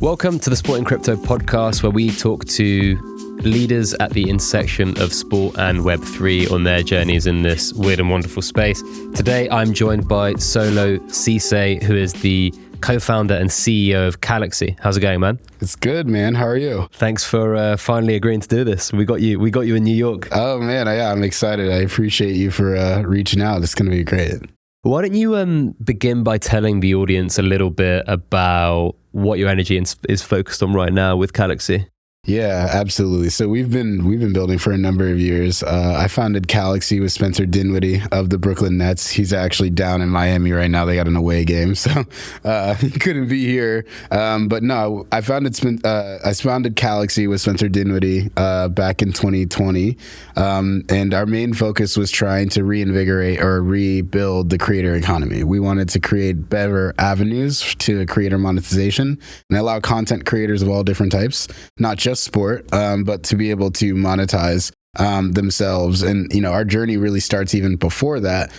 Welcome to the Sport in Crypto podcast, where we talk to leaders at the intersection of sport and Web3 on their journeys in this weird and wonderful space. Today, I'm joined by Solo Ceesay, who is the co-founder and CEO of Calaxy. How's it going, man? It's good, man. How are you? Thanks for finally agreeing to do this. We got you in New York. Oh man, yeah, I'm excited. I appreciate you for reaching out. It's going to be great. Why don't you begin by telling the audience a little bit about what your energy is focused on right now with Calaxy? Yeah, absolutely. So we've been building for a number of years. I founded Calaxy with Spencer Dinwiddie of the Brooklyn Nets. He's actually down in Miami right now. They got an away game, so he couldn't be here. But no, I founded Calaxy with Spencer Dinwiddie back in 2020, and our main focus was trying to reinvigorate or rebuild the creator economy. We wanted to create better avenues to creator monetization and allow content creators of all different types, not just sport, but to be able to monetize themselves. And, you know, our journey really starts even before that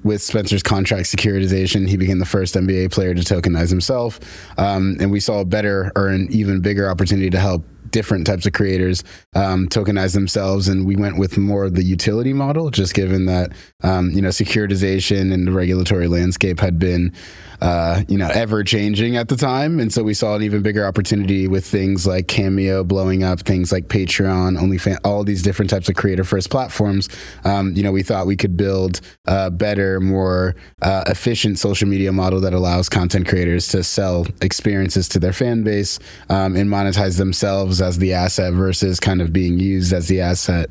with Spencer's contract securitization. He became the first NBA player to tokenize himself. And we saw a better or an even bigger opportunity to help different types of creators tokenize themselves, and we went with more of the utility model, just given that securitization and the regulatory landscape had been ever changing at the time, and so we saw an even bigger opportunity with things like Cameo blowing up, things like Patreon, OnlyFans, all these different types of creator first platforms. We thought we could build a better, more efficient social media model that allows content creators to sell experiences to their fan base and monetize themselves as the asset versus kind of being used as the asset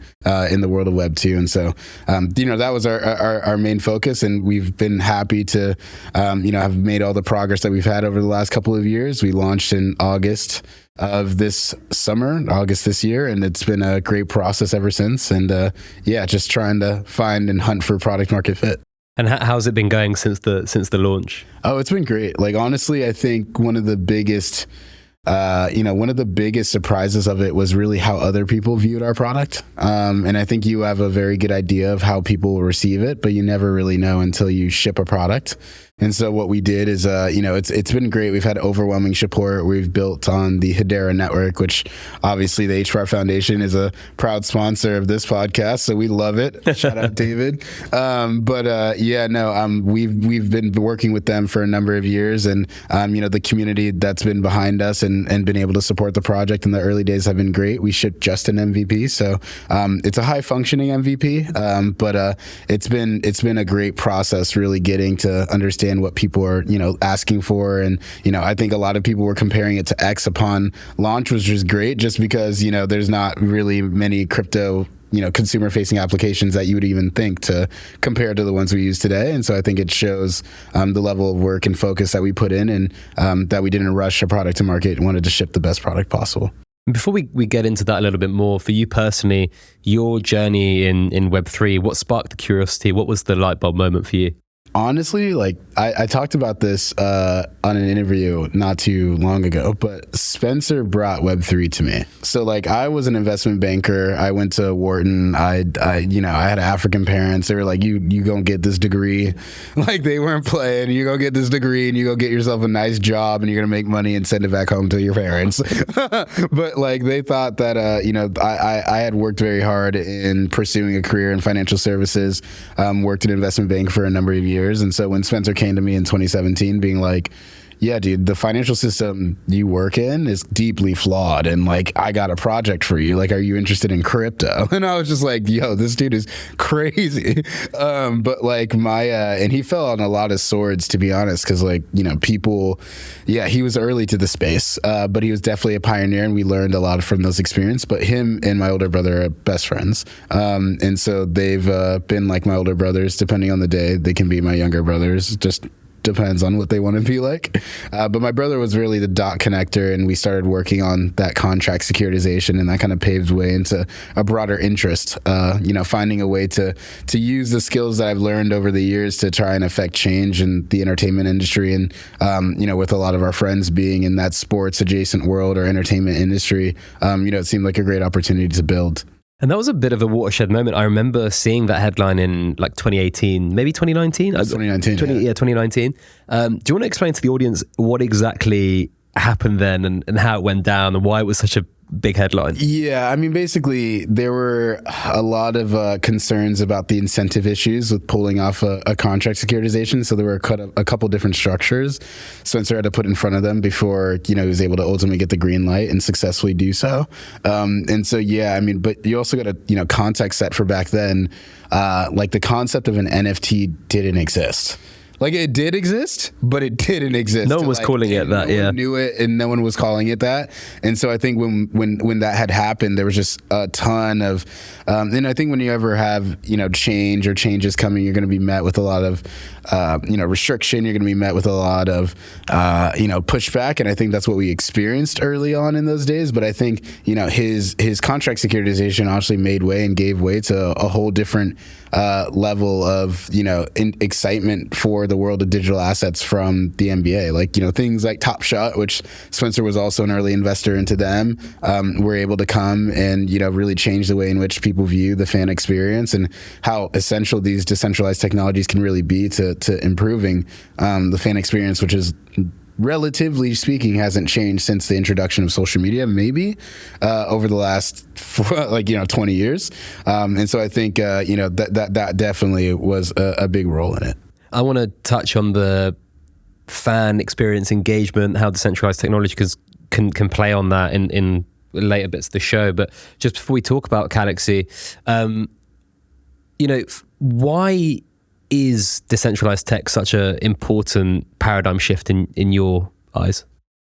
in the world of Web2. And so, that was our main focus. And we've been happy to, have made all the progress that we've had over the last couple of years. We launched in August of this year, and it's been a great process ever since. And just trying to find and hunt for product market fit. And how's it been going since the launch? Oh, it's been great. Like, honestly, I think one of the biggest surprises of it was really how other people viewed our product. And I think you have a very good idea of how people will receive it, but you never really know until you ship a product. And so what we did is, it's been great. We've had overwhelming support. We've built on the Hedera network, which obviously the HBAR Foundation is a proud sponsor of this podcast. So we love it. Shout out David. We've been working with them for a number of years, and, the community that's been behind us and been able to support the project in the early days have been great. We shipped just an MVP. So, it's a high functioning MVP. But it's been a great process really getting to understand what people are, asking for. And, I think a lot of people were comparing it to X upon launch, which was great just because, there's not really many crypto, consumer facing applications that you would even think to compare to the ones we use today. And so I think it shows the level of work and focus that we put in, and that we didn't rush a product to market and wanted to ship the best product possible. Before we get into that a little bit more, for you personally, your journey in Web3, what sparked the curiosity? What was the light bulb moment for you? Honestly, I talked about this on an interview not too long ago, but Spencer brought Web3 to me. So I was an investment banker. I went to Wharton. I had African parents. They were like, you gonna get this degree. They weren't playing. You go get this degree and you go get yourself a nice job and you're gonna make money and send it back home to your parents. But they thought that, I had worked very hard in pursuing a career in financial services, worked in an investment bank for a number of years. And so when Spencer came to me in 2017 being like, yeah, dude, the financial system you work in is deeply flawed. And I got a project for you. Are you interested in crypto? And I was just like, yo, this dude is crazy. And he fell on a lot of swords, to be honest, because he was early to the space, but he was definitely a pioneer, and we learned a lot from those experiences. But him and my older brother are best friends. And so they've been like my older brothers. Depending on the day, they can be my younger brothers. Just depends on what they want to be like. But my brother was really the dot connector, and we started working on that contract securitization, and that kind of paved way into a broader interest, finding a way to use the skills that I've learned over the years to try and affect change in the entertainment industry. And, with a lot of our friends being in that sports adjacent world or entertainment industry, it seemed like a great opportunity to build. And that was a bit of a watershed moment. I remember seeing that headline in 2018, maybe 2019? 2019. 2019. Do you want to explain to the audience what exactly happened then and how it went down and why it was such a big headline? Yeah, I mean, basically, there were a lot of concerns about the incentive issues with pulling off a contract securitization. So there were a couple different structures Spencer had to put in front of them before, he was able to ultimately get the green light and successfully do so. And so, yeah, I mean, but you also got a, context set for back then, like the concept of an NFT didn't exist. Like it did exist, but it didn't exist. No one was calling it that. No one knew it, and no one was calling it that. And so I think when that had happened, there was just a ton of. And I think when you ever have change or changes coming, you're going to be met with a lot of restriction. You're going to be met with a lot of pushback, and I think that's what we experienced early on in those days. But I think his contract securitization actually made way and gave way to a whole different level of excitement for the world of digital assets from the NBA. Like things like Top Shot, which Spencer was also an early investor into them, were able to come and really change the way in which people view the fan experience and how essential these decentralized technologies can really be to improving the fan experience, which is relatively speaking hasn't changed since the introduction of social media, maybe over the last 20 years. And so I think that definitely was a big role in it. I want to touch on the fan experience engagement, how decentralized technology can play on that in later bits of the show. But just before we talk about Calaxy, why is decentralized tech such an important paradigm shift in your eyes?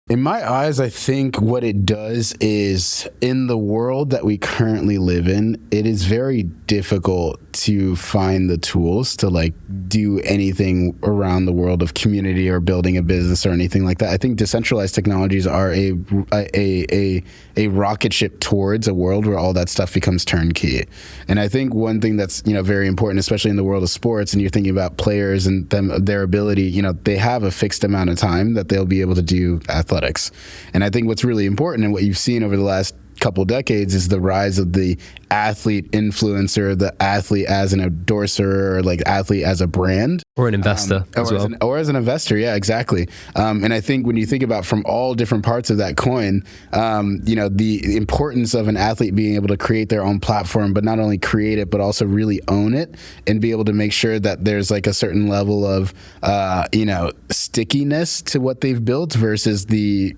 In my eyes, I think what it does is, in the world that we currently live in, it is very difficult to find the tools to do anything around the world of community or building a business or anything like that. I think decentralized technologies are a rocket ship towards a world where all that stuff becomes turnkey. And I think one thing that's very important, especially in the world of sports, and you're thinking about players and their ability, they have a fixed amount of time that they'll be able to do athletics. And I think what's really important and what you've seen over the last couple decades is the rise of the athlete influencer, the athlete as an endorser, or athlete as a brand. Or an investor as well. Or as an investor, yeah, exactly. And I think when you think about from all different parts of that coin, the importance of an athlete being able to create their own platform, but not only create it, but also really own it and be able to make sure that there's a certain level of, stickiness to what they've built versus the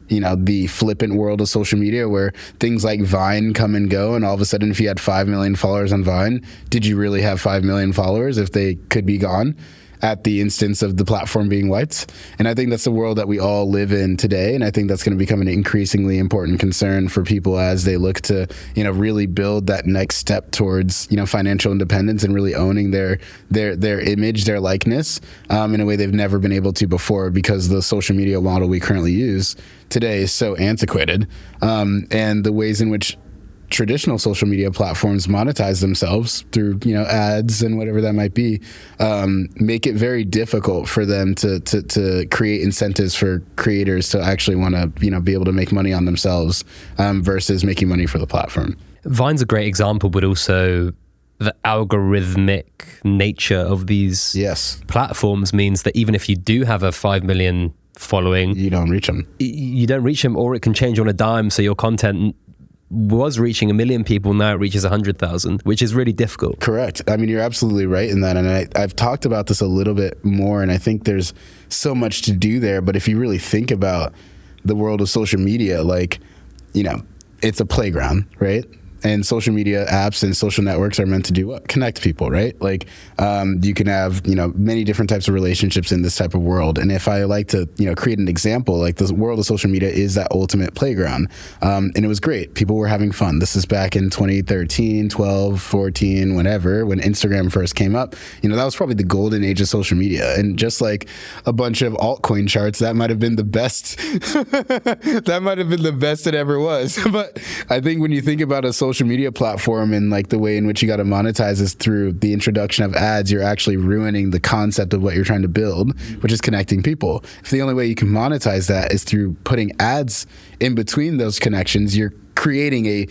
flippant world of social media where things like Vine come and go. And all of a sudden, if you had 5 million followers on Vine, did you really have 5 million followers if they could be gone at the instance of the platform being wiped? And I think that's the world that we all live in today. And I think that's going to become an increasingly important concern for people as they look to, really build that next step towards, financial independence and really owning their image, their likeness, in a way they've never been able to before, because the social media model we currently use today is so antiquated. And the ways in which traditional social media platforms monetize themselves through ads and whatever that might be, make it very difficult for them to create incentives for creators to actually want to be able to make money on themselves, versus making money for the platform. Vine's a great example, but also the algorithmic nature of these platforms means that even if you do have a 5 million following, you don't reach them. You don't reach them, or it can change on a dime. So your content was reaching 1 million people, now it reaches 100,000, which is really difficult. Correct. I mean, you're absolutely right in that. And I've talked about this a little bit more, and I think there's so much to do there. But if you really think about the world of social media, it's a playground, right? And social media apps and social networks are meant to do what? Connect people, right? You can have, many different types of relationships in this type of world. And if I like to, create an example, the world of social media is that ultimate playground. And it was great. People were having fun. This is back in 2013, 12, 14, whenever, when Instagram first came up. That was probably the golden age of social media. And just like a bunch of altcoin charts, that might have been the best. That might have been the best it ever was. But I think when you think about a social media platform and the way in which you got to monetize is through the introduction of ads, you're actually ruining the concept of what you're trying to build, which is connecting people. If the only way you can monetize that is through putting ads in between those connections, you're creating a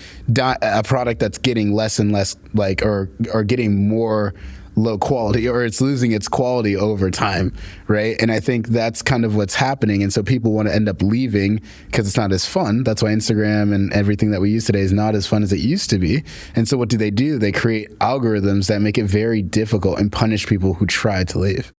product that's getting less and less or getting more low quality, or it's losing its quality over time, right? And I think that's kind of what's happening. And so people want to end up leaving because it's not as fun. That's why Instagram and everything that we use today is not as fun as it used to be. And so what do? They create algorithms that make it very difficult and punish people who try to leave.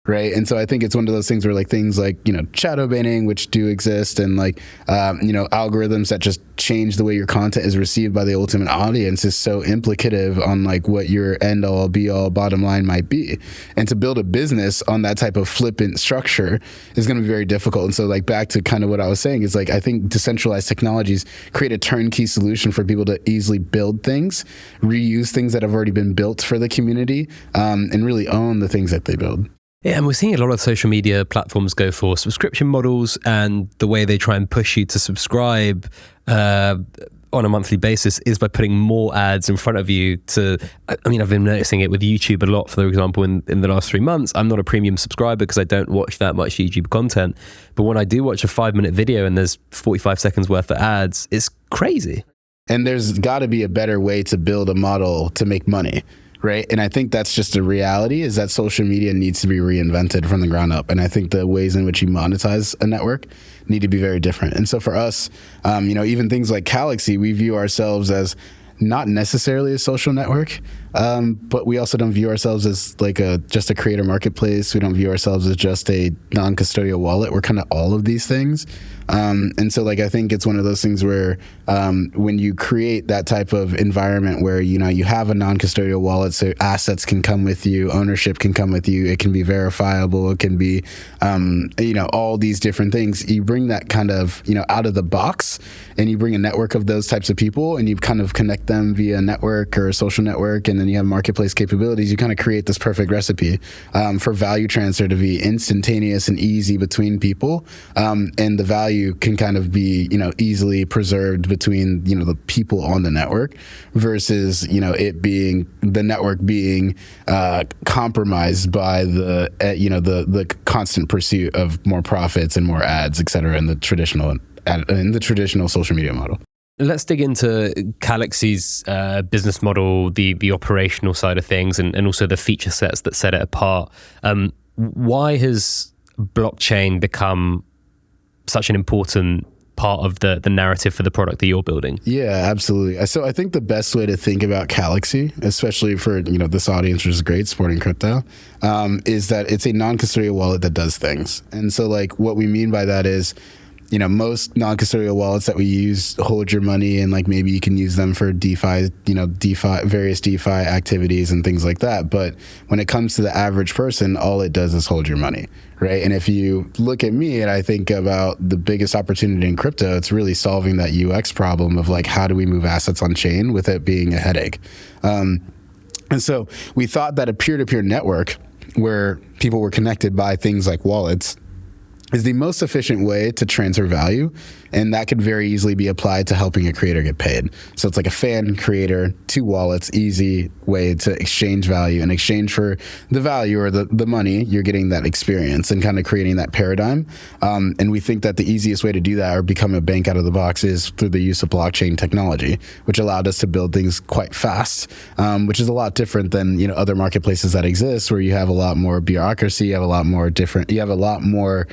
Right. And so I think it's one of those things where like things like, shadow banning, which do exist, and like, algorithms that just change the way your content is received by the ultimate audience is so implicative on like what your end all be all bottom line might be. And to build a business on that type of flippant structure is going to be very difficult. And so like back to kind of what I was saying is like, I think decentralized technologies create a turnkey solution for people to easily build things, reuse things that have already been built for the community, and really own the things that they build. Yeah, and we're seeing a lot of social media platforms go for subscription models, and the way they try and push you to subscribe on a monthly basis is by putting more ads in front of you I've been noticing it with YouTube a lot, for example, in the last 3 months. I'm not a premium subscriber because I don't watch that much YouTube content. But when I do watch a 5-minute video and there's 45 seconds worth of ads, it's crazy. And there's got to be a better way to build a model to make money. Right. And I think that's just a reality, is that social media needs to be reinvented from the ground up. And I think the ways in which you monetize a network need to be very different. And so for us, even things like Calaxy, we view ourselves as not necessarily a social network, but we also don't view ourselves as like just a creator marketplace. We don't view ourselves as just a non-custodial wallet. We're kind of all of these things. And so like, I think it's one of those things where when you create that type of environment where, you have a non-custodial wallet, so assets can come with you, ownership can come with you, it can be verifiable, it can be, all these different things. You bring that kind of, out of the box, and you bring a network of those types of people, and you kind of connect them via a network or a social network, and then you have marketplace capabilities. You kind of create this perfect recipe for value transfer to be instantaneous and easy between people, and the value can kind of be, easily preserved between, the people on the network versus, it being the network being compromised by the constant pursuit of more profits and more ads, et cetera, in the traditional social media model. Let's dig into Calaxy's business model, the operational side of things, and also the feature sets that set it apart. Why has blockchain become such an important part of the narrative for the product that you're building? Yeah, absolutely. So I think the best way to think about Calaxy, especially for this audience, which is great, supporting crypto, is that it's a non-custodial wallet that does things. And so like what we mean by that is, most non-custodial wallets that we use hold your money, and like maybe you can use them for DeFi, various DeFi activities and things like that. But when it comes to the average person, all it does is hold your money, right? And if you look at me and I think about the biggest opportunity in crypto, it's really solving that UX problem of like, how do we move assets on chain with it being a headache? And so we thought that a peer-to-peer network where people were connected by things like wallets is the most efficient way to transfer value, and that could very easily be applied to helping a creator get paid. So it's like a fan, creator, 2 wallets, easy way to exchange value. In exchange for the value or the money, you're getting that experience and kind of creating that paradigm. And we think that the easiest way to do that or become a bank out of the box is through the use of blockchain technology, which allowed us to build things quite fast, which is a lot different than other marketplaces that exist, where you have a lot more bureaucracy, you have a lot more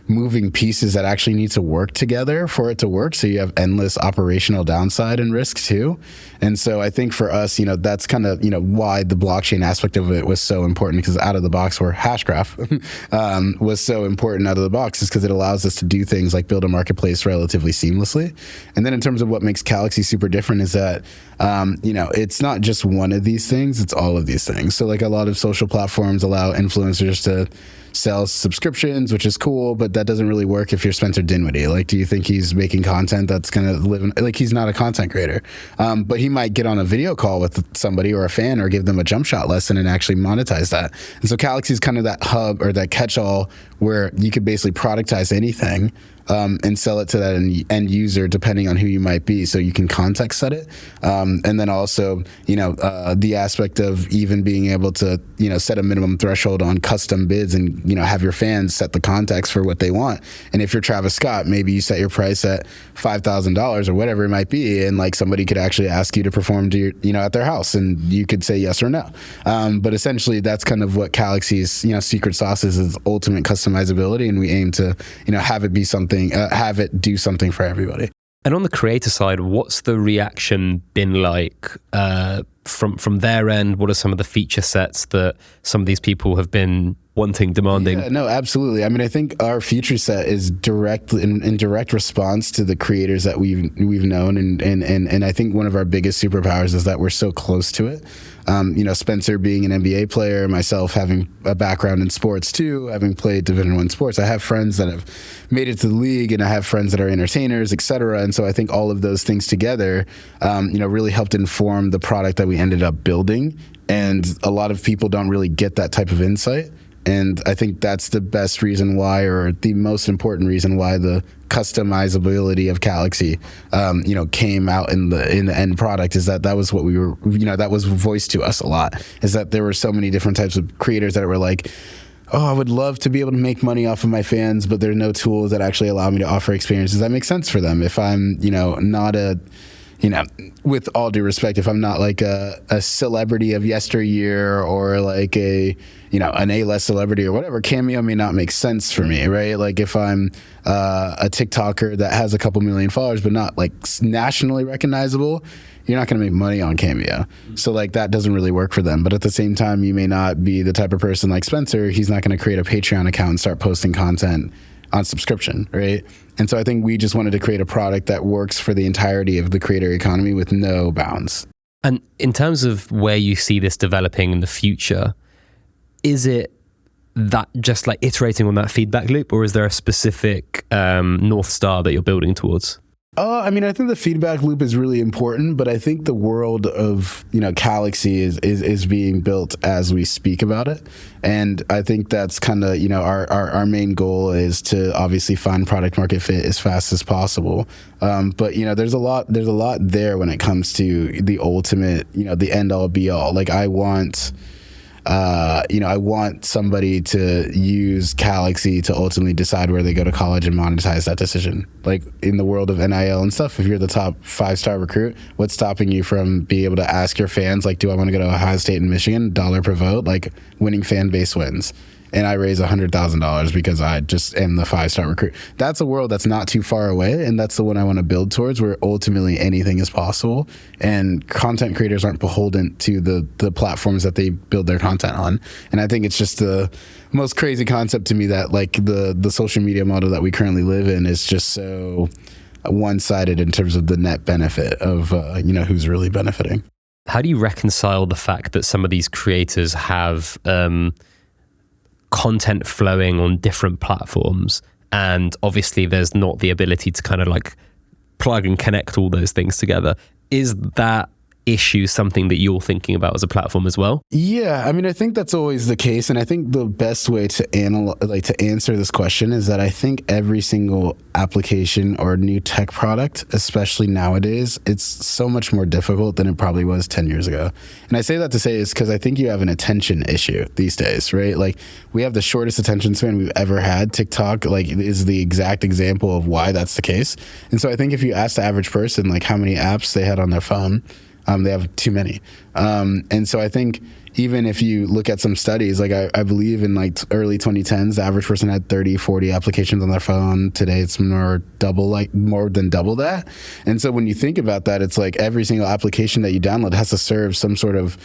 moving pieces that actually need to work together for it to work. So you have endless operational downside and risk too. And so I think for us, that's kind of, why the blockchain aspect of it was so important, because out of the box, or Hashgraph was so important out of the box, is because it allows us to do things like build a marketplace relatively seamlessly. And then in terms of what makes Calaxy super different is that, it's not just one of these things, it's all of these things. So like a lot of social platforms allow influencers to sell subscriptions, which is cool, but that doesn't really work if you're Spencer Dinwiddie. Like, do you think he's making content that's going to live in, like, he's not a content creator, but he might get on a video call with somebody or a fan or give them a jump shot lesson and actually monetize that. And so Calaxy is kind of that hub or that catch-all where you could basically productize anything and sell it to that end user depending on who you might be, so you can context set it. And then also, the aspect of even being able to, set a minimum threshold on custom bids and, have your fans set the context for what they want. And if you're Travis Scott, maybe you set your price at $5,000 or whatever it might be, and like somebody could actually ask you to perform to your, at their house, and you could say yes or no. But essentially, that's kind of what Calaxy's, secret sauce is ultimate customizability, and we aim to, have it be something, have it do something for everybody. And on the creator side, what's the reaction been like from their end? What are some of the feature sets that some of these people have been wanting, demanding? Yeah, no, absolutely. I mean, I think our feature set is direct in direct response to the creators that we've known, and I think one of our biggest superpowers is that we're so close to it. Spencer being an NBA player, myself having a background in sports too, having played Division I sports, I have friends that have made it to the league, and I have friends that are entertainers, et cetera. And so I think all of those things together, really helped inform the product that we ended up building. And a lot of people don't really get that type of insight. And I think that's the best reason why, or the most important reason why, the customizability of Calaxy, came out in the end product, is that was what we were, that was voiced to us a lot, is that there were so many different types of creators that were like, oh, I would love to be able to make money off of my fans, but there are no tools that actually allow me to offer experiences that make sense for them. If I'm, not a, with all due respect, if I'm not like a celebrity of yesteryear, or like an A-list celebrity or whatever, Cameo may not make sense for me, right? Like if I'm a TikToker that has a couple million followers but not like nationally recognizable, you're not going to make money on Cameo. So like that doesn't really work for them. But at the same time, you may not be the type of person like Spencer. He's not going to create a Patreon account and start posting content on subscription, right? And so I think we just wanted to create a product that works for the entirety of the creator economy with no bounds. And in terms of where you see this developing in the future, is it that just like iterating on that feedback loop, or is there a specific North Star that you're building towards? I mean, I think the feedback loop is really important, but I think the world of, Calaxy is being built as we speak about it. And I think that's kind of, our main goal is to obviously find product market fit as fast as possible. But, there's a lot there when it comes to the ultimate, the end all be all. Like I want somebody to use Calaxy to ultimately decide where they go to college and monetize that decision. Like in the world of NIL and stuff, if you're the top 5-star recruit, what's stopping you from being able to ask your fans, like, do I want to go to Ohio State and Michigan, $1 per vote? Like winning fan base wins. And I raise $100,000 because I just am the 5-star recruit. That's a world that's not too far away, and that's the one I want to build towards, where ultimately anything is possible, and content creators aren't beholden to the platforms that they build their content on. And I think it's just the most crazy concept to me that like the social media model that we currently live in is just so one-sided in terms of the net benefit of who's really benefiting. How do you reconcile the fact that some of these creators have content flowing on different platforms, and obviously there's not the ability to kind of like plug and connect all those things together? Is that issue something that you're thinking about as a platform as well? Yeah, I mean, I think that's always the case, and I think the best way to answer this question is that I think every single application or new tech product, especially nowadays, it's so much more difficult than it probably was 10 years ago. And I say that to say is because I think you have an attention issue these days, right? Like we have the shortest attention span we've ever had. TikTok is the exact example of why that's the case. And so I think if you ask the average person like how many apps they had on their phone, they have too many. And so I think even if you look at some studies, like I believe in like early 2010s, the average person had 30, 40 applications on their phone. Today it's more than double that. And so when you think about that, it's like every single application that you download has to serve some sort of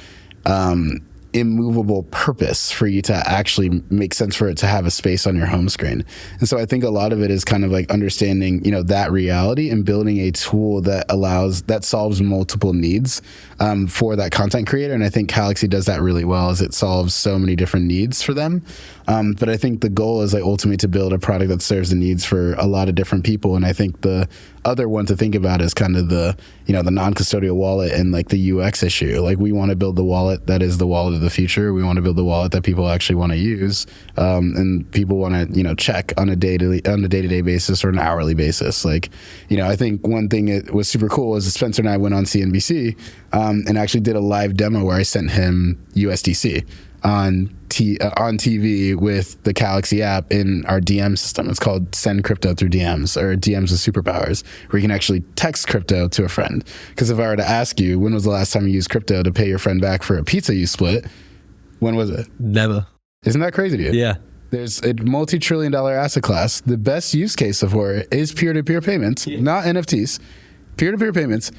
immovable purpose for you to actually make sense for it to have a space on your home screen. And so I think a lot of it is kind of like understanding, that reality and building a tool that solves multiple needs for that content creator. And I think Calaxy does that really well, as it solves so many different needs for them. But I think the goal is like ultimately to build a product that serves the needs for a lot of different people. And I think the other one to think about is kind of the, the non-custodial wallet and like the UX issue. Like we want to build the wallet that is the wallet of the future. We want to build the wallet that people actually want to use, and people want to, check on a day-to-day basis or an hourly basis. Like, I think one thing that was super cool was Spencer and I went on CNBC and actually did a live demo where I sent him USDC on TV with the Calaxy app in our DM system. It's called Send Crypto Through DMs, or DMs with Superpowers, where you can actually text crypto to a friend. Because if I were to ask you, when was the last time you used crypto to pay your friend back for a pizza you split, when was it? Never. Isn't that crazy to you? Yeah. There's a multi-trillion-dollar asset class. The best use case for it is peer-to-peer payments, not NFTs, peer-to-peer payments.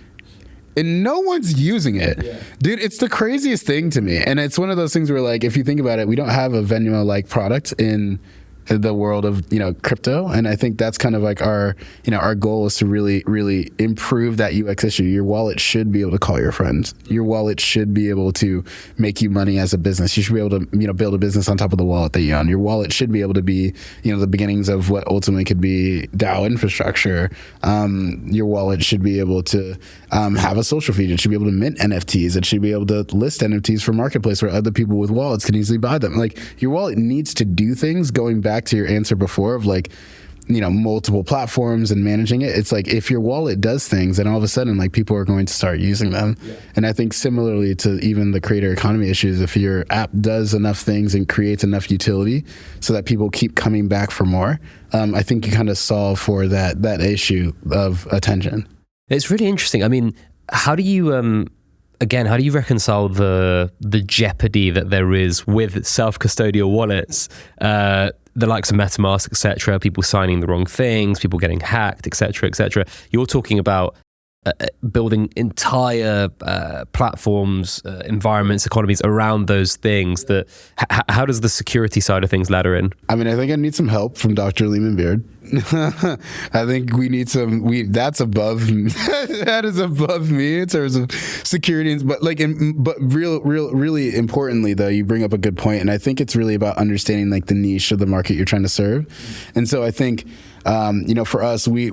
And no one's using it. Yeah. Dude, it's the craziest thing to me. And it's one of those things where, like, if you think about it, we don't have a Venmo-like product in the world of, crypto. And I think that's kind of like our goal is to really, really improve that UX issue. Your wallet should be able to call your friends. Your wallet should be able to make you money as a business. You should be able to, build a business on top of the wallet that you own. Your wallet should be able to be, the beginnings of what ultimately could be DAO infrastructure. Your wallet should be able to have a social feed. It should be able to mint NFTs. It should be able to list NFTs for marketplace where other people with wallets can easily buy them. Like, your wallet needs to do things. Going back to your answer before of like, multiple platforms and managing it. It's like, if your wallet does things, then all of a sudden, like, people are going to start using them. Yeah. And I think similarly to even the creator economy issues, if your app does enough things and creates enough utility so that people keep coming back for more, I think you kind of solve for that issue of attention. It's really interesting. I mean, how do you reconcile the jeopardy that there is with self-custodial wallets, the likes of MetaMask, etc., people signing the wrong things, people getting hacked, etc., etc. You're talking about building entire platforms, environments, economies around those things. That how does the security side of things ladder in? I mean, I think I need some help from Dr. Lehman Beard. I think we need that's above that is above me in terms of security, but really importantly though, you bring up a good point, and I think it's really about understanding like the niche of the market you're trying to serve. And so I think for us, we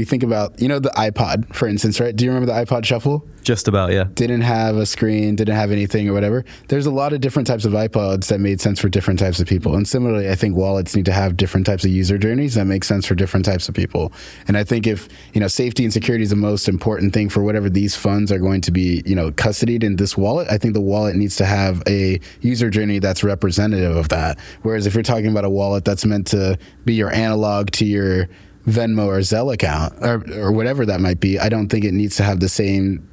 think about, the iPod, for instance, right? Do you remember the iPod Shuffle? Just about, yeah. Didn't have a screen, didn't have anything or whatever. There's a lot of different types of iPods that made sense for different types of people. And similarly, I think wallets need to have different types of user journeys that make sense for different types of people. And I think if, safety and security is the most important thing for whatever these funds are going to be, custodied in this wallet, I think the wallet needs to have a user journey that's representative of that. Whereas if you're talking about a wallet that's meant to be your analog to your Venmo or Zelle account or whatever that might be, I don't think it needs to have the same,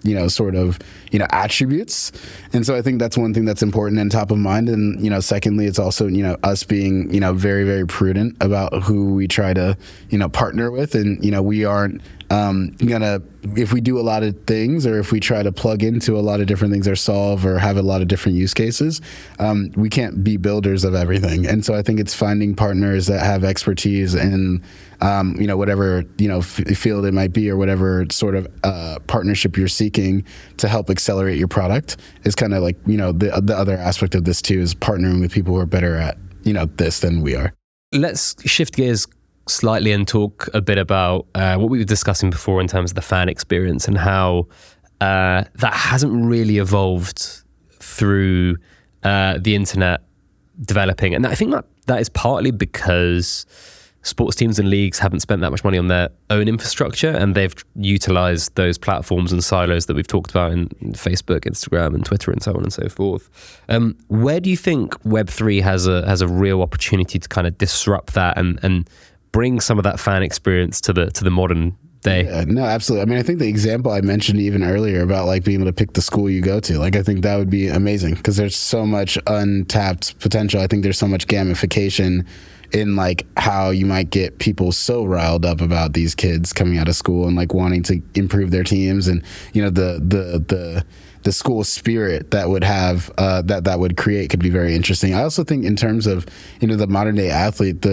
attributes. And so I think that's one thing that's important and top of mind. And, secondly, it's also, us being, very, very prudent about who we try to, partner with. And, we aren't if we do a lot of things, or if we try to plug into a lot of different things or solve or have a lot of different use cases, we can't be builders of everything. And so I think it's finding partners that have expertise in, whatever, field it might be, or whatever sort of partnership you're seeking to help accelerate your product is kind of like, the other aspect of this too is partnering with people who are better at, this than we are. Let's shift gears slightly and talk a bit about what we were discussing before in terms of the fan experience and how that hasn't really evolved through the internet developing. And I think that is partly because sports teams and leagues haven't spent that much money on their own infrastructure, and they've utilized those platforms and silos that we've talked about in Facebook, Instagram, and Twitter, and so on and so forth. Where do you think Web3 has a real opportunity to kind of disrupt that and bring some of that fan experience to the modern day? Yeah, no, absolutely. I mean, I think the example I mentioned even earlier about like being able to pick the school you go to, like I think that would be amazing because there's so much untapped potential. I think there's so much gamification in like how you might get people so riled up about these kids coming out of school and like wanting to improve their teams, and the school spirit that would have that would create could be very interesting. I also think in terms of the modern day athlete,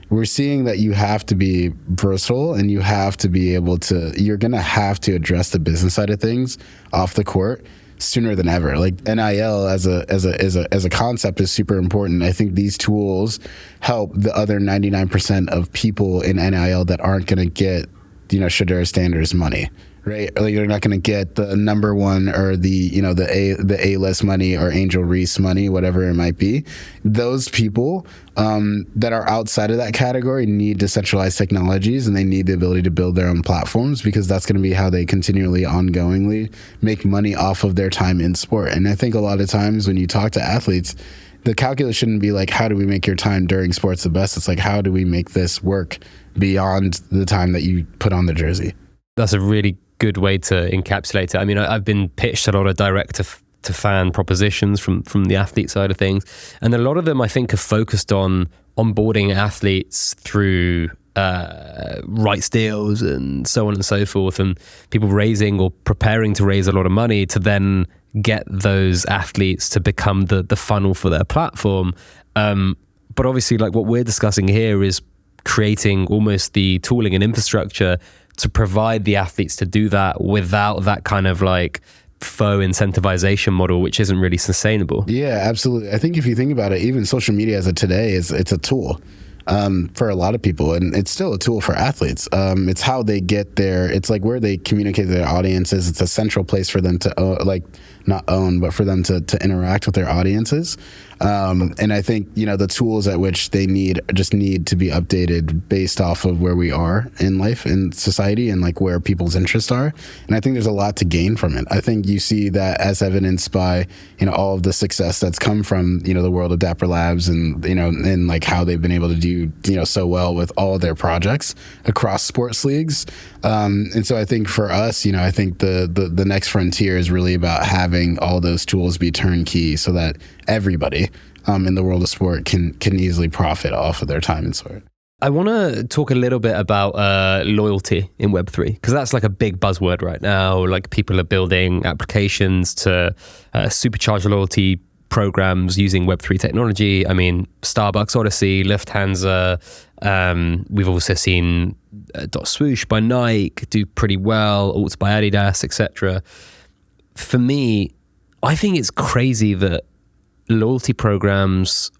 we're seeing that you have to be versatile and you have to be able to, you're going to have to address the business side of things off the court sooner than ever. Like NIL as a concept is super important. I think these tools help the other 99% of people in NIL that aren't going to get Shedeur Stander's money, right? Like you're not going to get the number one or the A-list money or Angel Reese money, whatever it might be. Those people that are outside of that category need decentralized technologies, and they need the ability to build their own platforms, because that's going to be how they continually, ongoingly make money off of their time in sport. And I think a lot of times when you talk to athletes, the calculus shouldn't be like, how do we make your time during sports the best? It's like, how do we make this work beyond the time that you put on the jersey? That's a really good way to encapsulate it. I mean, I've been pitched a lot of direct to fan propositions from the athlete side of things. And a lot of them, I think, are focused on onboarding athletes through rights deals and so on and so forth, and people raising or preparing to raise a lot of money to then get those athletes to become the funnel for their platform. But obviously, like what we're discussing here is creating almost the tooling and infrastructure to provide the athletes to do that without that kind of like faux incentivization model, which isn't really sustainable. Yeah, absolutely. I think if you think about it, even social media as of today it's a tool for a lot of people, and it's still a tool for athletes. It's how they get there. It's like where they communicate to their audiences. It's a central place for them to not own, but for them to interact with their audiences. And I think, the tools at which they need to be updated based off of where we are in life and society and like where people's interests are. And I think there's a lot to gain from it. I think you see that as evidenced by, all of the success that's come from, the world of Dapper Labs and, and like how they've been able to do, so well with all of their projects across sports leagues. And so I think for us, I think the next frontier is really about having all those tools be turnkey so that everybody in the world of sport can easily profit off of their time in sport. I want to talk a little bit about loyalty in Web3, because that's like a big buzzword right now. Like people are building applications to supercharge loyalty programs using Web3 technology. I mean, Starbucks, Odyssey, Lufthansa. We've also seen .swoosh by Nike do pretty well, Alts by Adidas, etc. For me, I think it's crazy that loyalty programs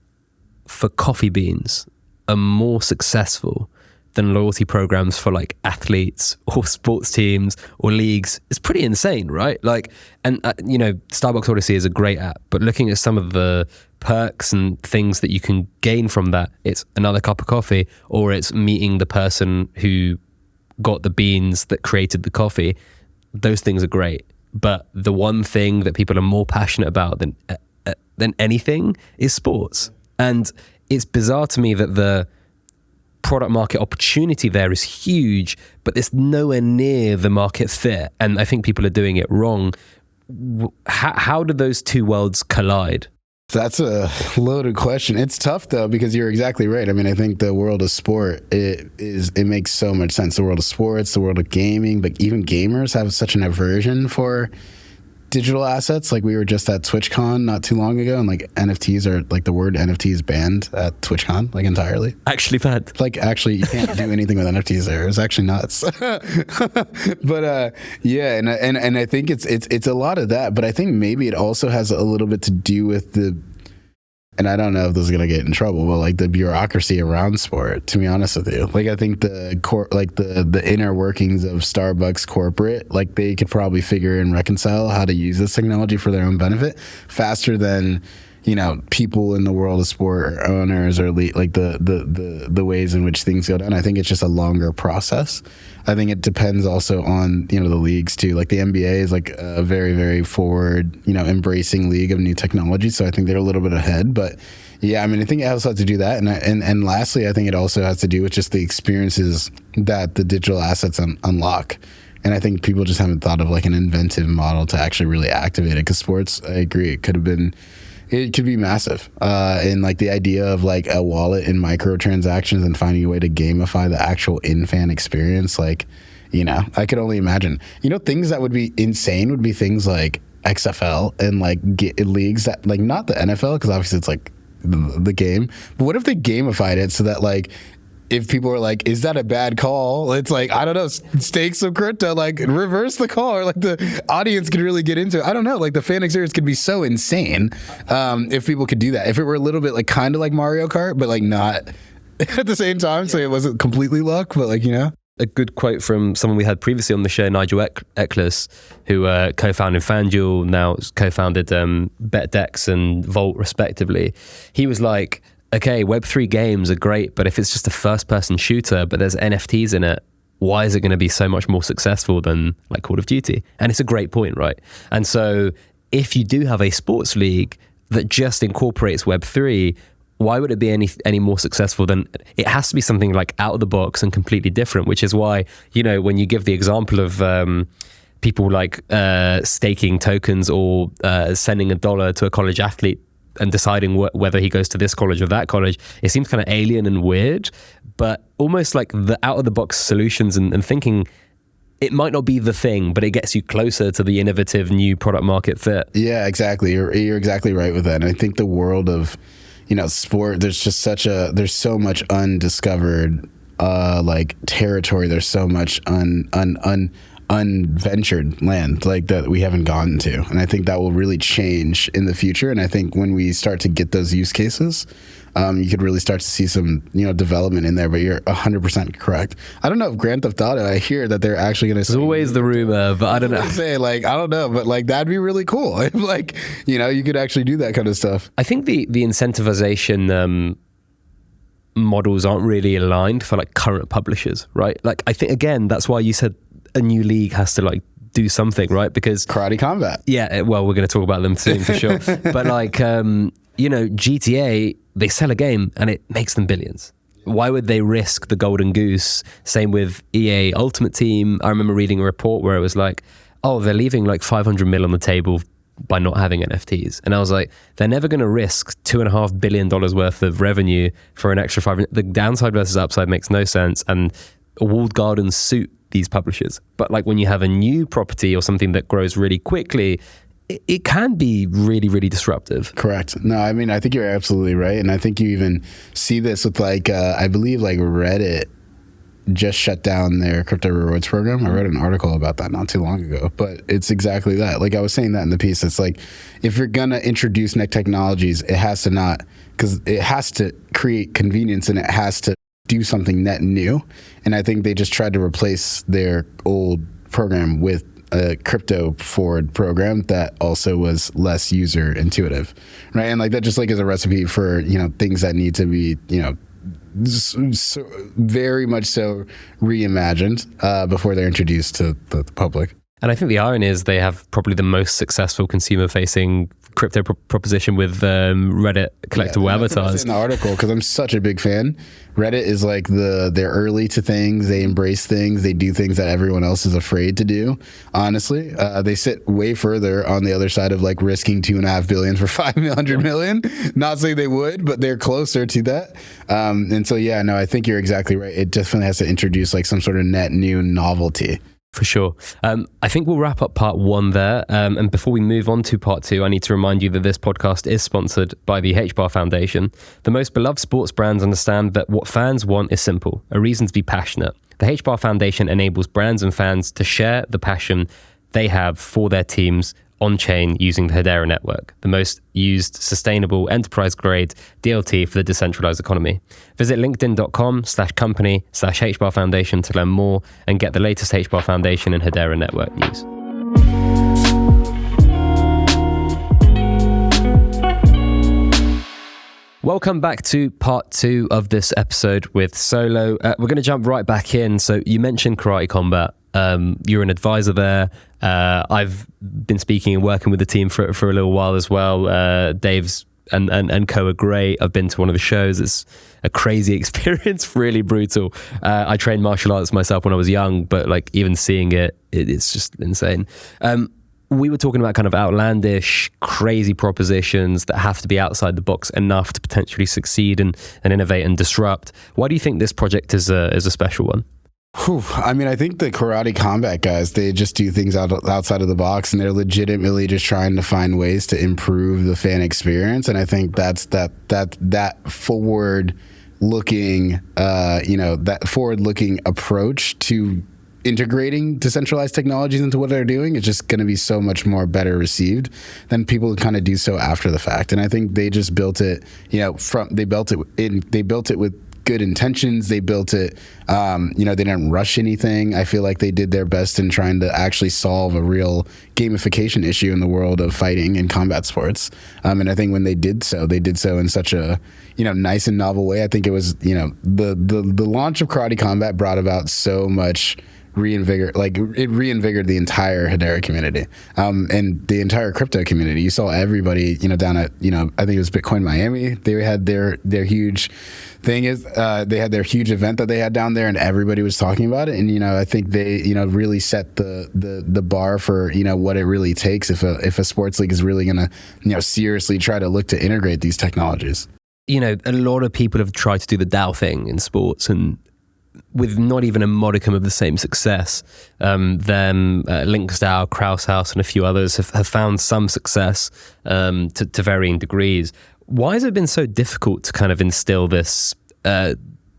for coffee beans are more successful than loyalty programs for like athletes or sports teams or leagues. It's pretty insane, right? Like, and Starbucks Odyssey is a great app, but looking at some of the perks and things that you can gain from that, it's another cup of coffee, or it's meeting the person who got the beans that created the coffee. Those things are great. But the one thing that people are more passionate about than anything is sports. And it's bizarre to me that the product market opportunity there is huge, but it's nowhere near the market fit. And I think people are doing it wrong. How do those two worlds collide? That's a loaded question. It's tough though, because you're exactly right. I mean, I think the world of sport, it makes so much sense. The world of sports, the world of gaming, but even gamers have such an aversion for digital assets. Like we were just at TwitchCon not too long ago, and like NFTs are like the word NFT is banned at TwitchCon, like entirely. Actually banned. Like actually you can't do anything with NFTs there. It's actually nuts. But yeah, and I think it's a lot of that, but I think maybe it also has a little bit to do with and I don't know if this is gonna get in trouble, but like the bureaucracy around sport, to be honest with you. Like I think the inner workings of Starbucks corporate, like they could probably figure and reconcile how to use this technology for their own benefit faster than, people in the world of sport or owners or like the ways in which things go down. I think it's just a longer process. I think it depends also on, the leagues too. Like the NBA is like a very, very forward, embracing league of new technology. So I think they're a little bit ahead, but yeah, I mean, I think it also has to do that. And lastly, I think it also has to do with just the experiences that the digital assets unlock. And I think people just haven't thought of like an inventive model to actually really activate it. Cause sports, I agree, it could be massive. And like the idea of like a wallet and microtransactions and finding a way to gamify the actual in-fan experience, like, I could only imagine. Things that would be insane would be things like XFL and like leagues that like not the NFL, because obviously it's like the game. But what if they gamified it so that like if people are like, is that a bad call? It's like, I don't know, stakes some crypto, like reverse the call, or like the audience could really get into it. I don't know, like the fan experience could be so insane if people could do that. If it were a little bit like kind of like Mario Kart, but like not at the same time, so it wasn't completely luck, but like, A good quote from someone we had previously on the show, Nigel Eckles, who co-founded FanDuel, now co-founded BetDex and Volt respectively. He was like, okay, Web3 games are great, but if it's just a first-person shooter, but there's NFTs in it, why is it going to be so much more successful than like Call of Duty? And it's a great point, right? And so if you do have a sports league that just incorporates Web3, why would it be any more successful than it has to be something like out of the box and completely different, which is why, you know, when you give the example of people like staking tokens or sending $1 to a college athlete and deciding whether he goes to this college or that college, it seems kind of alien and weird, but almost like the out of the box solutions and thinking it might not be the thing, but it gets you closer to the innovative new product market fit. Yeah, exactly. You're exactly right with that. And I think the world of, you know, sport, there's so much undiscovered like territory. There's so much unventured land like that we haven't gotten to. And I think that will really change in the future. And I think when we start to get those use cases, you could really start to see some, you know, development in there. But you're 100% correct. I don't know if Grand Theft Auto, I hear that they're actually going to. There's always the rumor, but I don't know. Say like, I don't know, but like that'd be really cool. If like, you know, you could actually do that kind of stuff. I think the incentivization models aren't really aligned for like current publishers, right? Like I think again, that's why you said a new league has to like do something, right? Because Karate Combat. Yeah, well, we're going to talk about them soon for sure. But like, you know, GTA, they sell a game and it makes them billions. Why would they risk the golden goose? Same with EA Ultimate Team. I remember reading a report where it was like, oh, they're leaving like 500 mil on the table by not having NFTs. And I was like, they're never going to risk $2.5 billion worth of revenue for an extra 500. The downside versus upside makes no sense. And walled gardens suit these publishers. But like when you have a new property or something that grows really quickly, it can be really, really disruptive. Correct. No, I mean, I think you're absolutely right. And I think you even see this with like, I believe like Reddit just shut down their crypto rewards program. I wrote an article about that not too long ago, but it's exactly that. Like I was saying that in the piece, it's like, if you're going to introduce new technologies, it has to not, because it has to create convenience and it has to do something net new. And I think they just tried to replace their old program with a crypto forward program that also was less user intuitive, right? And like that just like is a recipe for, you know, things that need to be, you know, so very much so reimagined before they're introduced to the public. And I think the irony is they have probably the most successful consumer-facing crypto proposition with Reddit collectible avatars. In the article, because I'm such a big fan, Reddit is like they're early to things. They embrace things. They do things that everyone else is afraid to do. Honestly, they sit way further on the other side of like risking $2.5 billion for 500 million. Not saying they would, but they're closer to that. And so, yeah, no, I think you're exactly right. It definitely has to introduce like some sort of net new novelty. For sure. I think we'll wrap up part one there. And before we move on to part two, I need to remind you that this podcast is sponsored by the HBAR Foundation. The most beloved sports brands understand that what fans want is simple, a reason to be passionate. The HBAR Foundation enables brands and fans to share the passion they have for their teams on-chain using the Hedera network, the most used sustainable enterprise-grade DLT for the decentralized economy. Visit linkedin.com/company/HBAR Foundation to learn more and get the latest HBAR Foundation and Hedera network news. Welcome back to part two of this episode with Solo. We're going to jump right back in. So you mentioned Karate Combat. You're an advisor there. I've been speaking and working with the team for a little while as well. Dave's and Co are great. I've been to one of the shows. It's a crazy experience, really brutal. I trained martial arts myself when I was young, but like even seeing it's just insane. We were talking about kind of outlandish, crazy propositions that have to be outside the box enough to potentially succeed and innovate and disrupt. Why do you think this project is a special one? Whew. I mean, I think the Karate Combat guys, they just do things outside of the box, and they're legitimately just trying to find ways to improve the fan experience. And I think that's that forward-looking, that forward-looking approach to integrating decentralized technologies into what they're doing is just going to be so much more better received than people who kind of do so after the fact. And I think they just built it, they built it with good intentions. They built it, they didn't rush anything. I feel like they did their best in trying to actually solve a real gamification issue in the world of fighting and combat sports. And I think when they did so in such a, nice and novel way. I think it was, the launch of Karate Combat brought about so much it reinvigorated the entire Hedera community, and the entire crypto community. You saw everybody, down at, I think it was Bitcoin Miami. They had their huge thing they had their huge event that they had down there, and everybody was talking about it. And, I think they, really set the bar for, what it really takes if a sports league is really going to, seriously try to look to integrate these technologies. A lot of people have tried to do the DAO thing in sports, and with not even a modicum of the same success. Link's DAO, Kraus House, and a few others have found some success to varying degrees. Why has it been so difficult to kind of instill this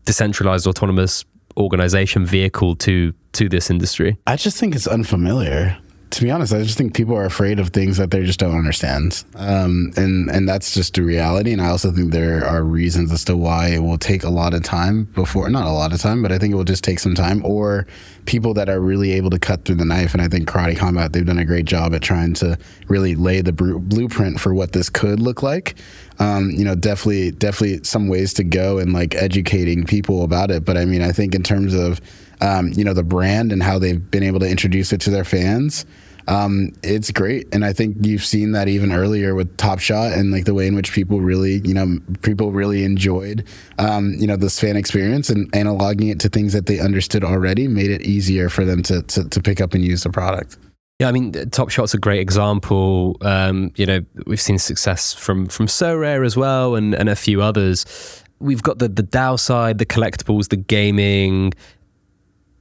decentralized autonomous organization vehicle to this industry? I just think it's unfamiliar. To be honest, I just think people are afraid of things that they just don't understand. And that's just a reality. And I also think there are reasons as to why it will take a lot of time not a lot of time, but I think it will just take some time, or people that are really able to cut through the knife. And I think Karate Combat, they've done a great job at trying to really lay the blueprint for what this could look like. Definitely some ways to go and like educating people about it. But I mean, I think in terms of, the brand and how they've been able to introduce it to their fans, it's great. And I think you've seen that even earlier with Top Shot and like the way in which people really enjoyed, this fan experience, and analoging it to things that they understood already made it easier for them to pick up and use the product. Yeah, I mean, Top Shot's a great example. We've seen success from Sorare as well, and a few others. We've got the DAO side, the collectibles, the gaming.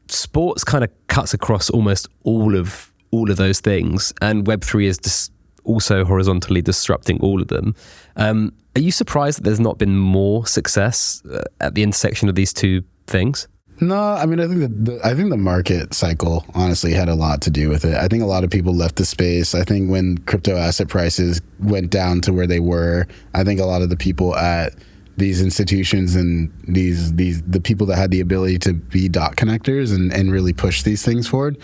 Sports kind of cuts across almost all of those things, and Web3 is just also horizontally disrupting all of them. Are you surprised that there's not been more success at the intersection of these two things? No, I mean, I think the market cycle honestly had a lot to do with it. I think a lot of people left the space. I think when crypto asset prices went down to where they were, I think a lot of the people at these institutions and the people that had the ability to be dot connectors and really push these things forward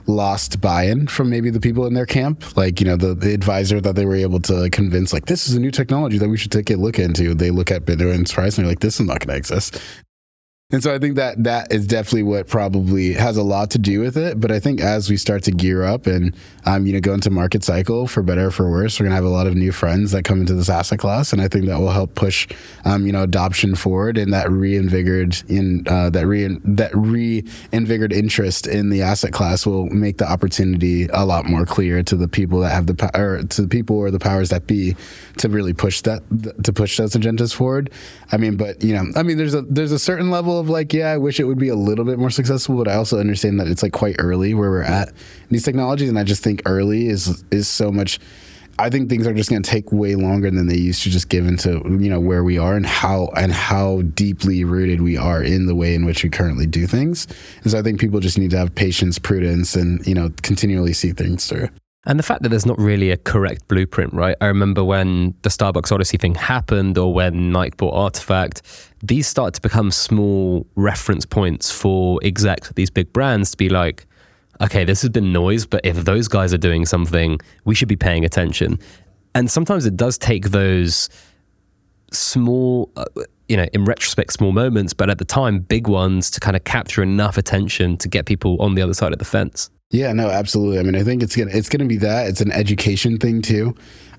lost buy-in from maybe the people in their camp. Like, the advisor that they were able to convince, like, this is a new technology that we should take a look into. They look at Bitcoin's price and they're like, this is not going to exist. And so I think that is definitely what probably has a lot to do with it. But I think as we start to gear up and, go into market cycle, for better or for worse, we're going to have a lot of new friends that come into this asset class. And I think that will help push, adoption forward, and that reinvigorated interest in the asset class will make the opportunity a lot more clear to the people that have the power, to the people or the powers that be, to really push those agendas forward. There's a certain level of like, yeah, I wish it would be a little bit more successful, but I also understand that it's like quite early where we're at in these technologies. And I just think early is so much. I think things are just going to take way longer than they used to, just given to, where we are and how deeply rooted we are in the way in which we currently do things. And so I think people just need to have patience, prudence, and, continually see things through. And the fact that there's not really a correct blueprint, right? I remember when the Starbucks Odyssey thing happened, or when Nike bought Artifact, these start to become small reference points for execs at these big brands to be like, okay, this has been noise, but if those guys are doing something, we should be paying attention. And sometimes it does take those small, in retrospect, small moments, but at the time, big ones to kind of capture enough attention to get people on the other side of the fence. Yeah, no, absolutely. I mean, I think it's gonna be that. It's an education thing too.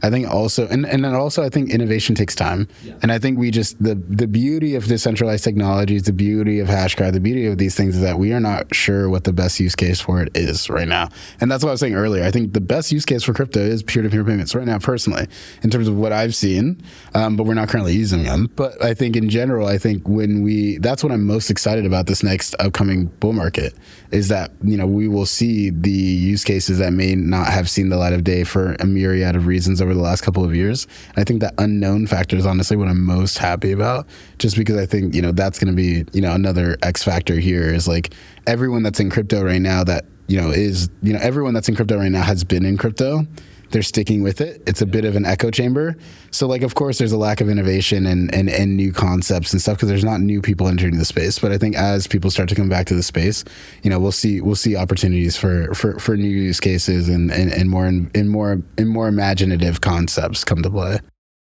I think also, and then also I think innovation takes time. Yeah. And I think we just, the beauty of decentralized technologies, the beauty of Hashgraph, the beauty of these things is that we are not sure what the best use case for it is right now. And that's what I was saying earlier. I think the best use case for crypto is peer-to-peer payments right now, personally, in terms of what I've seen, but we're not currently using them. But I think in general, that's what I'm most excited about this next upcoming bull market, is that, we will see the use cases that may not have seen the light of day for a myriad of reasons over the last couple of years. And I think that unknown factor is honestly what I'm most happy about, just because I think, that's going to be, another X factor here, is like everyone that's in crypto right now that, everyone that's in crypto right now has been in crypto. they're sticking with it. It's a bit of an echo chamber. So like, of course, there's a lack of innovation and new concepts and stuff because there's not new people entering the space. But I think as people start to come back to the space, we'll see opportunities for new use cases and more imaginative concepts come to play.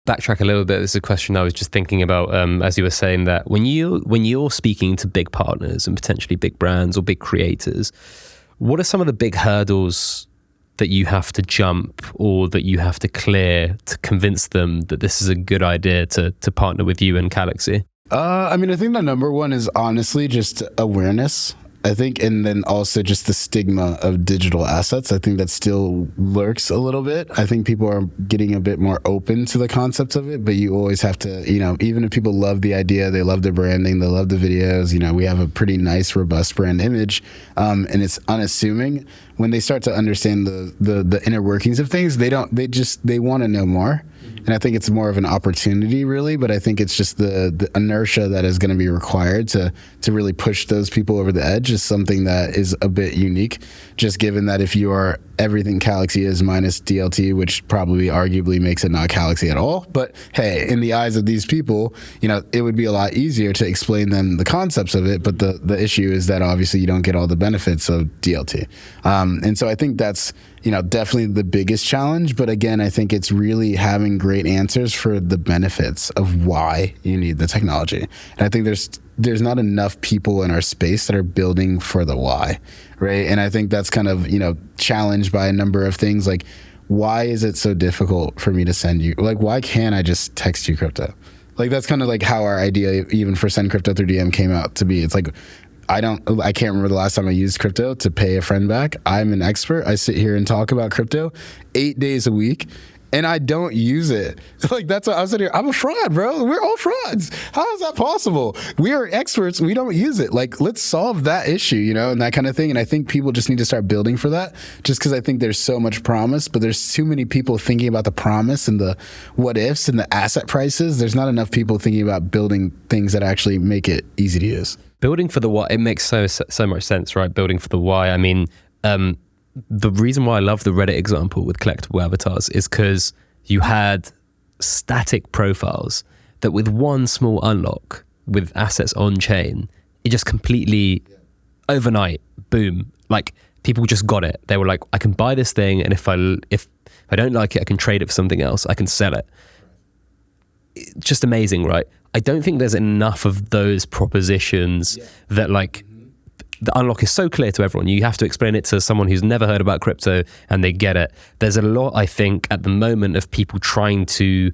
Backtrack a little bit. This is a question I was just thinking about as you were saying that when you're speaking to big partners and potentially big brands or big creators, what are some of the big hurdles that you have to jump or that you have to clear to convince them that this is a good idea to partner with you and Calaxy? I think the number one is honestly just awareness. I think, and then also just the stigma of digital assets. I think that still lurks a little bit. I think people are getting a bit more open to the concept of it, but you always have to, even if people love the idea, they love the branding, they love the videos, we have a pretty nice, robust brand image, and it's unassuming. When they start to understand the inner workings of things, they want to know more. And I think it's more of an opportunity, really, but I think it's just the inertia that is going to be required to really push those people over the edge is something that is a bit unique, just given that if you are everything Calaxy is minus DLT, which probably arguably makes it not Calaxy at all. But hey, in the eyes of these people, it would be a lot easier to explain them the concepts of it. But the issue is that obviously you don't get all the benefits of DLT. And so I think that's, definitely the biggest challenge. But again, I think it's really having great answers for the benefits of why you need the technology. And I think there's not enough people in our space that are building for the why, right? And I think that's kind of, challenged by a number of things. Like, why is it so difficult for me to send you? Like, why can't I just text you crypto? Like, that's kind of like how our idea even for send crypto through DM came out to be. It's like, I can't remember the last time I used crypto to pay a friend back. I'm an expert. I sit here and talk about crypto 8 days a week, and I don't use it. Like, that's what I was sitting here. I'm a fraud, bro. We're all frauds. How is that possible? We are experts. We don't use it. Like, let's solve that issue, and that kind of thing. And I think people just need to start building for that, just because I think there's so much promise, but there's too many people thinking about the promise and the what ifs and the asset prices. There's not enough people thinking about building things that actually make it easy to use. Building for the why, it makes so much sense, right? Building for the why. I mean, the reason why I love the Reddit example with collectible avatars is because you had static profiles that with one small unlock with assets on chain, it just completely overnight, boom, like people just got it. They were like, I can buy this thing, and if I don't like it, I can trade it for something else. I can sell it. It's just amazing, right? I don't think there's enough of those propositions that like the unlock is so clear to everyone. You have to explain it to someone who's never heard about crypto and they get it. There's a lot, I think, at the moment of people trying to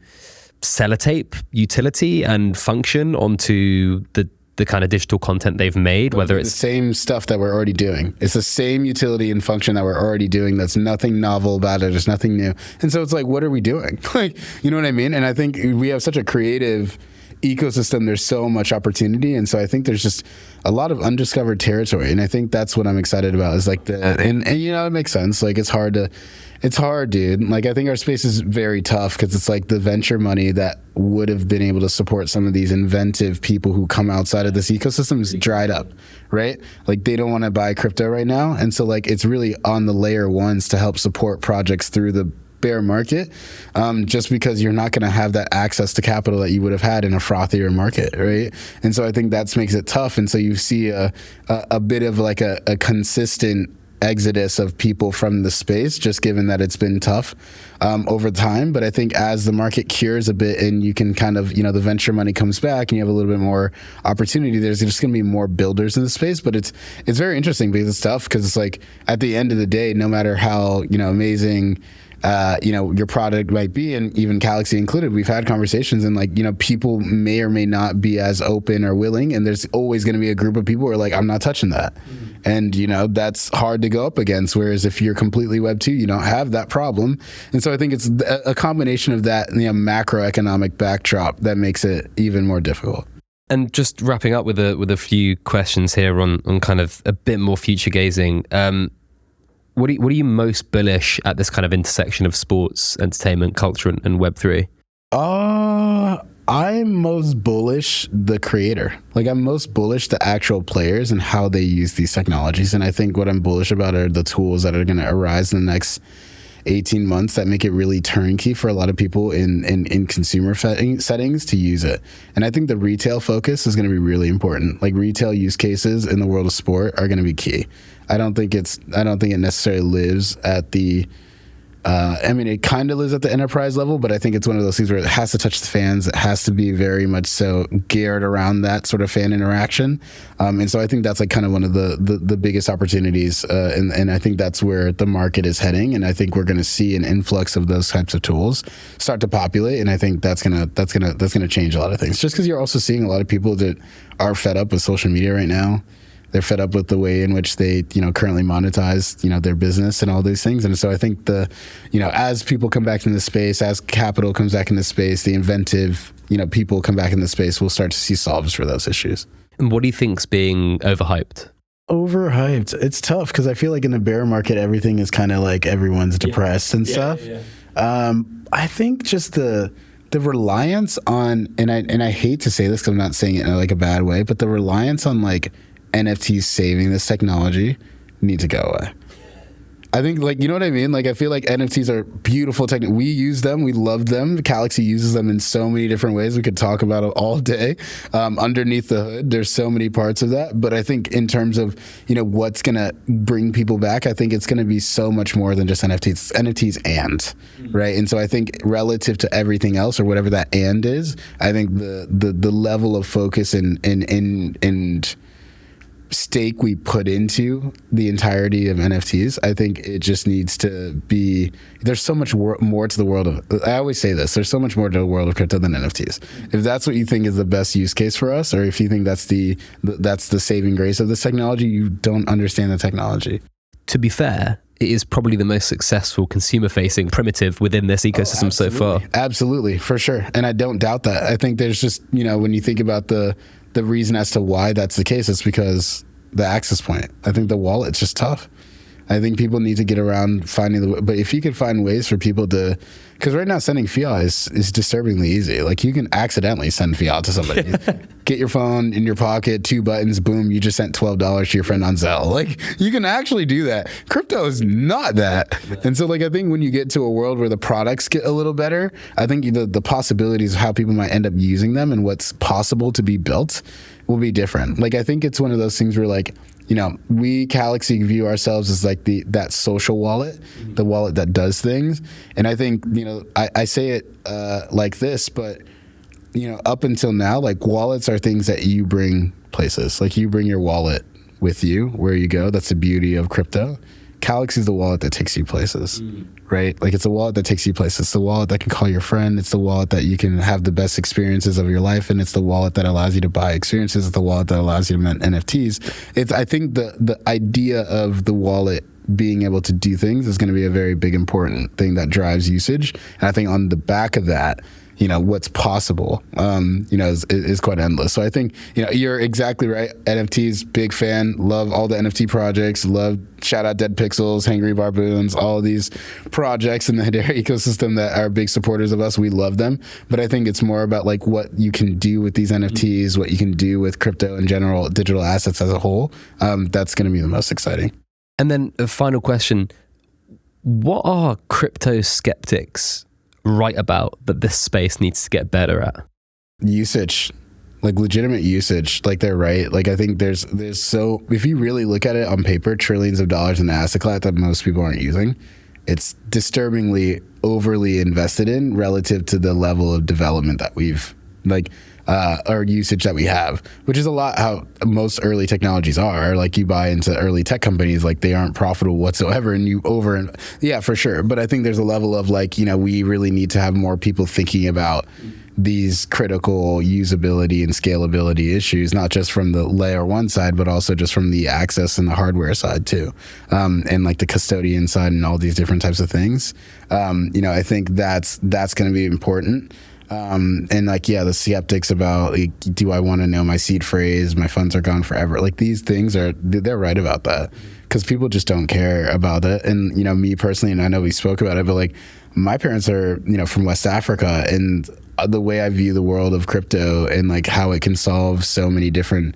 sellotape utility and function onto the kind of digital content they've made, whether it's the same stuff that we're already doing. It's the same utility and function that we're already doing. That's nothing novel about it. There's nothing new. And so it's like, what are we doing? Like, you know what I mean? And I think we have such a creative ecosystem. There's so much opportunity. And so I think there's just a lot of undiscovered territory. And I think that's what I'm excited about is like and it makes sense. Like it's hard, dude. Like I think our space is very tough because it's like the venture money that would have been able to support some of these inventive people who come outside of this ecosystem is dried up, right? Like they don't want to buy crypto right now. And so like it's really on the layer ones to help support projects through the bear market, just because you're not going to have that access to capital that you would have had in a frothier market, right? And so I think that makes it tough. And so you see a bit of like a consistent exodus of people from the space, just given that it's been tough over time. But I think as the market cures a bit and you can kind of, the venture money comes back and you have a little bit more opportunity, there's just going to be more builders in the space. But it's very interesting because it's tough because it's like at the end of the day, no matter how, amazing your product might be, and even Calaxy included, we've had conversations and like, people may or may not be as open or willing. And there's always going to be a group of people who are like, I'm not touching that. And, that's hard to go up against. Whereas if you're completely Web2, you don't have that problem. And so I think it's a combination of that and macroeconomic backdrop that makes it even more difficult. And just wrapping up with a few questions here on kind of a bit more future gazing. What are you most bullish at this kind of intersection of sports, entertainment, culture, and Web3? I'm most bullish the creator. Like I'm most bullish the actual players and how they use these technologies. And I think what I'm bullish about are the tools that are going to arise in the next 18 months that make it really turnkey for a lot of people in consumer settings to use it. And I think the retail focus is going to be really important. Like retail use cases in the world of sport are going to be key. I don't think it necessarily lives at the it kind of lives at the enterprise level, but I think it's one of those things where it has to touch the fans. It has to be very much so geared around that sort of fan interaction. And so I think that's like kind of one of the biggest opportunities. And I think that's where the market is heading. And I think we're going to see an influx of those types of tools start to populate. And I think that's going to change a lot of things, just because you're also seeing a lot of people that are fed up with social media right now. They're fed up with the way in which they, currently monetize, their business and all these things. And so I think as people come back into the space, as capital comes back into space, the inventive, people come back into space, we'll start to see solves for those issues. And what do you think's being overhyped? Overhyped. It's tough because I feel like in the bear market, everything is kind of like everyone's depressed and stuff. Yeah. I think just the reliance on, and I hate to say this because I'm not saying it in like a bad way, but the reliance on like NFTs saving this technology need to go away. I think, like, you know what I mean? Like, I feel like NFTs are beautiful technology. We use them. We love them. Calaxy uses them in so many different ways. We could talk about it all day. Underneath the hood, there's so many parts of that. But I think in terms of, what's going to bring people back, I think it's going to be so much more than just NFTs. NFTs right? And so I think relative to everything else or whatever that and is, I think the level of focus and stake we put into the entirety of NFTs, I think it just needs to be, there's so much more to the world of, I always say this, there's so much more to the world of crypto than NFTs. If that's what you think is the best use case for us, or if you think that's the saving grace of this technology, you don't understand the technology. To be fair, it is probably the most successful consumer-facing primitive within this ecosystem so far. Absolutely, for sure. And I don't doubt that. I think there's just, when you think about the reason as to why that's the case, it's because the access point. I think the wallet's just tough. I think people need to get around finding but if you could find ways for people to, because right now sending fiat is disturbingly easy. Like you can accidentally send fiat to somebody. Get your phone in your pocket, 2 buttons, boom, you just sent $12 to your friend on Zelle. Like you can actually do that. Crypto is not that. And so like I think when you get to a world where the products get a little better, I think the possibilities of how people might end up using them and what's possible to be built will be different. Like I think it's one of those things where like, we Calaxy view ourselves as like that social wallet, the wallet that does things. And I think, I say it like this, but, up until now, like wallets are things that you bring places. Like you bring your wallet with you where you go. That's the beauty of crypto. Calaxy is the wallet that takes you places, right? Like it's a wallet that takes you places. It's the wallet that can call your friend. It's the wallet that you can have the best experiences of your life. And it's the wallet that allows you to buy experiences. It's the wallet that allows you to mint NFTs. I think the idea of the wallet being able to do things is going to be a very big, important thing that drives usage. And I think on the back of that, what's possible, is quite endless. So I think, you're exactly right. NFTs, big fan, love all the NFT projects, shout out Dead Pixels, Hangry Barboons, all these projects in the Hedera ecosystem that are big supporters of us. We love them. But I think it's more about like what you can do with these NFTs, what you can do with crypto in general, digital assets as a whole. That's going to be the most exciting. And then a final question. What are crypto skeptics right about that this space needs to get better at? Usage, like legitimate usage. Like they're right. Like I think there's so, if you really look at it on paper, trillions of dollars in the asset class that most people aren't using, it's disturbingly overly invested in relative to the level of development that we've or usage that we have, which is a lot how most early technologies are. Like you buy into early tech companies, like they aren't profitable whatsoever, and yeah, for sure. But I think there's a level of like, we really need to have more people thinking about these critical usability and scalability issues, not just from the layer one side, but also just from the access and the hardware side too. And like the custodian side and all these different types of things. I think that's going to be important. And like, yeah, the skeptics about like, do I want to know my seed phrase? My funds are gone forever. Like these things they're right about that because people just don't care about it. And, me personally, and I know we spoke about it, but like my parents are, from West Africa, and the way I view the world of crypto and like how it can solve so many different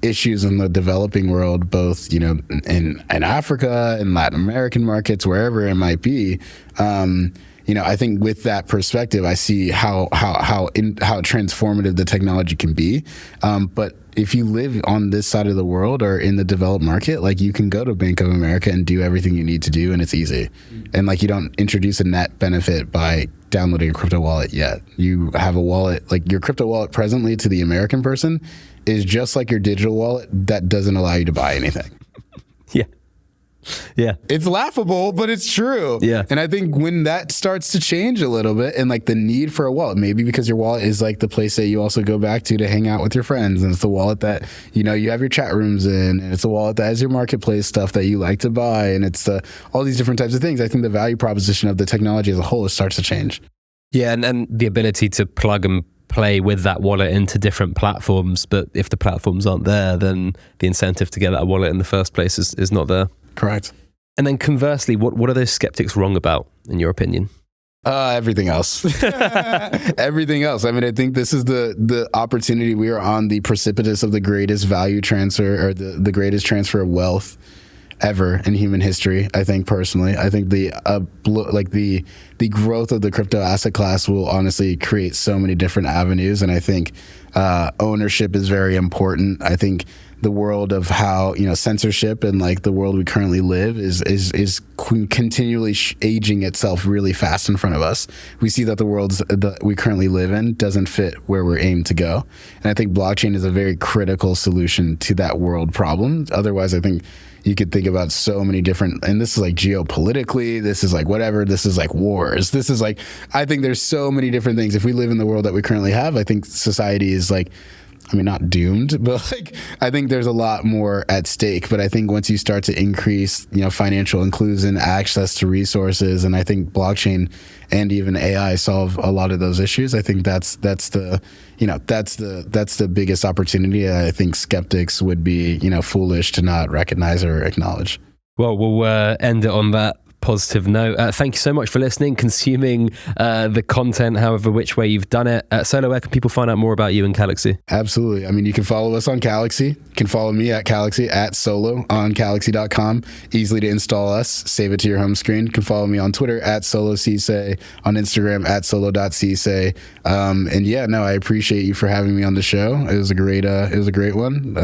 issues in the developing world, both, in Africa and Latin American markets, wherever it might be. I think with that perspective, I see how transformative the technology can be. But if you live on this side of the world or in the developed market, like, you can go to Bank of America and do everything you need to do, and it's easy. And like, you don't introduce a net benefit by downloading a crypto wallet yet. You have a wallet, like your crypto wallet presently to the American person is just like your digital wallet that doesn't allow you to buy anything. Yeah. It's laughable, but it's true. Yeah. And I think when that starts to change a little bit, and like the need for a wallet, maybe because your wallet is like the place that you also go back to hang out with your friends, and it's the wallet that, you have your chat rooms in, and it's the wallet that has your marketplace stuff that you like to buy, and it's all these different types of things. I think the value proposition of the technology as a whole starts to change. Yeah, and the ability to plug and play with that wallet into different platforms, but if the platforms aren't there, then the incentive to get that wallet in the first place is not there. Correct. And then conversely, what are those skeptics wrong about, in your opinion? Everything else. Everything else. I mean, I think this is the opportunity. We are on the precipice of the greatest value transfer, or the greatest transfer of wealth ever in human history. I think personally, the growth of the crypto asset class will honestly create so many different avenues, and I think ownership is very important. I think the world of how censorship and like the world we currently live is continually aging itself really fast in front of us. We see that the world that we currently live in doesn't fit where we're aimed to go, and I think blockchain is a very critical solution to that world problem. Otherwise, I think you could think about so many different, and this is like geopolitically, this is like whatever, this is like wars, this is like, I think there's so many different things. If we live in the world that we currently have, I think society is like, I mean, not doomed, but like, I think there's a lot more at stake. But I think once you start to increase, financial inclusion, access to resources, and I think blockchain and even AI solve a lot of those issues. I think that's the biggest opportunity. I think skeptics would be, foolish to not recognize or acknowledge. Well, we'll end it on that positive note. Thank you so much for listening, consuming the content, however which way you've done it. Solo, where can people find out more about you and Calaxy? Absolutely. I mean, you can follow us on Calaxy. You can follow me at Calaxy, at Solo on Calaxy.com. Easily to install us. Save it to your home screen. You can follow me on Twitter at Solo Ceesay, on Instagram at Solo.Ceesay. I appreciate you for having me on the show. It was a great one.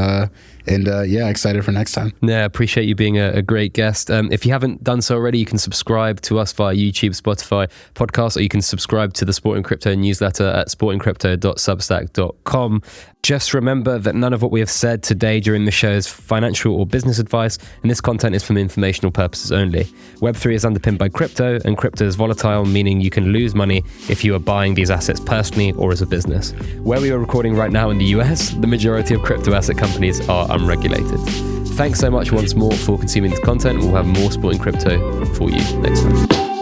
Excited for next time. Yeah, appreciate you being a great guest. If you haven't done so already, you can subscribe to us via YouTube, Spotify, podcast, or you can subscribe to the Sport in Crypto newsletter at sportincrypto.substack.com. Just remember that none of what we have said today during the show is financial or business advice, and this content is for informational purposes only. Web3 is underpinned by crypto, and crypto is volatile, meaning you can lose money if you are buying these assets personally or as a business. Where we are recording right now in the US, the majority of crypto asset companies are unregulated. Thanks so much once more for consuming this content. We'll have more Sport in Crypto for you next time.